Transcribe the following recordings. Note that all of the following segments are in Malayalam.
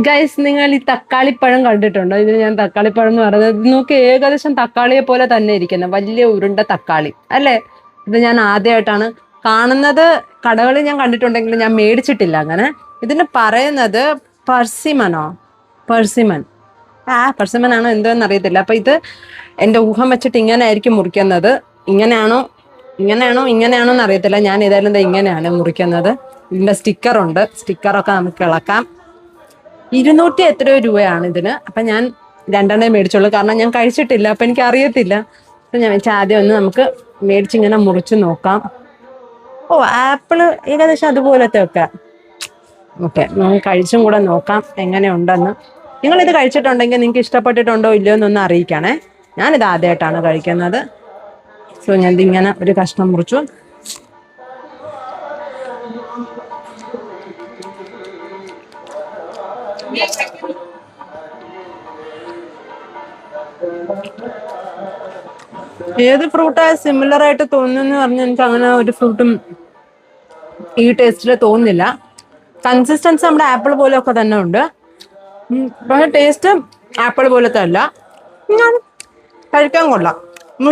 ഗൈസ്, നിങ്ങൾ ഈ തക്കാളിപ്പഴം കണ്ടിട്ടുണ്ടോ? ഇതിന് ഞാൻ തക്കാളിപ്പഴം എന്ന് പറയുന്നത് നോക്കി ഏകദേശം തക്കാളിയെ പോലെ തന്നെ ഇരിക്കുന്നത്, വലിയ ഉരുണ്ട തക്കാളി അല്ലേ? ഇത് ഞാൻ ആദ്യമായിട്ടാണ് കാണുന്നത്. കടകളിൽ ഞാൻ കണ്ടിട്ടുണ്ടെങ്കിലും ഞാൻ മേടിച്ചിട്ടില്ല അങ്ങനെ. ഇതിന് പറയുന്നത് പെർസിമനോ, പെർസിമൻ, പെർസിമൻ ആണോ എന്തോന്ന് അറിയത്തില്ല. അപ്പൊ ഇത് എന്റെ ഊഹം വെച്ചിട്ട് ഇങ്ങനെ ആയിരിക്കും മുറിക്കുന്നത്. ഇങ്ങനെയാണോ ഇങ്ങനെയാണോ എന്ന് അറിയത്തില്ല. ഞാൻ ഏതായാലും ഇങ്ങനെയാണ് മുറിക്കുന്നത്. ഇതിന്റെ സ്റ്റിക്കറുണ്ട്, സ്റ്റിക്കറൊക്കെ നമുക്ക് ഇളക്കാം. 200 എത്രയോ രൂപയാണ് ഇതിന്. അപ്പൊ ഞാൻ രണ്ടെണ്ണേ മേടിച്ചോളൂ, കാരണം ഞാൻ കഴിച്ചിട്ടില്ല, അപ്പൊ എനിക്ക് അറിയത്തില്ല. അപ്പൊ ഞാൻ വെച്ചാൽ ആദ്യം ഒന്ന് നമുക്ക് മേടിച്ചിങ്ങനെ മുറിച്ച് നോക്കാം. ഓ, ആപ്പിള് ഏകദേശം അതുപോലത്തെ ഒക്കെ. ഓക്കെ, നമുക്ക് കഴിച്ചും കൂടെ നോക്കാം എങ്ങനെയുണ്ടെന്ന്. നിങ്ങൾ ഇത് കഴിച്ചിട്ടുണ്ടെങ്കിൽ നിങ്ങൾക്ക് ഇഷ്ടപ്പെട്ടിട്ടുണ്ടോ ഇല്ലയോ എന്നൊന്ന് അറിയിക്കണേ. ഞാനിത് ആദ്യമായിട്ടാണ് കഴിക്കുന്നത്. സോ ഞാൻ ഇതിങ്ങനെ ഒരു കഷ്ണം മുറിച്ചു. ഏത് ഫ്രൂട്ടാ സിമിലർ ആയിട്ട് തോന്നുന്നു പറഞ്ഞാൽ എനിക്ക് അങ്ങനെ ഒരു ഫ്രൂട്ടും ഈ ടേസ്റ്റിൽ തോന്നുന്നില്ല. കൺസിസ്റ്റൻസി നമ്മുടെ ആപ്പിൾ പോലെയൊക്കെ തന്നെ ഉണ്ട്, പക്ഷെ ടേസ്റ്റ് ആപ്പിൾ പോലത്തെ അല്ല. ഞാൻ കഴിക്കാൻ കൊള്ളാം.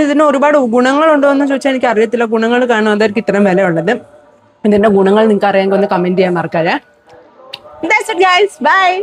ഇതിന് ഒരുപാട് ഗുണങ്ങളുണ്ടോ എന്ന് ചോദിച്ചാൽ എനിക്ക് അറിയത്തില്ല. ഗുണങ്ങൾ കാണും, അതായിരിക്കും ഇത്രയും വില ഉള്ളത്. ഇതിന്റെ ഗുണങ്ങൾ നിങ്ങൾക്ക് അറിയാമെങ്കിൽ ഒന്ന് കമന്റ് ചെയ്യാൻ മറക്കാതെ. That's it guys, bye.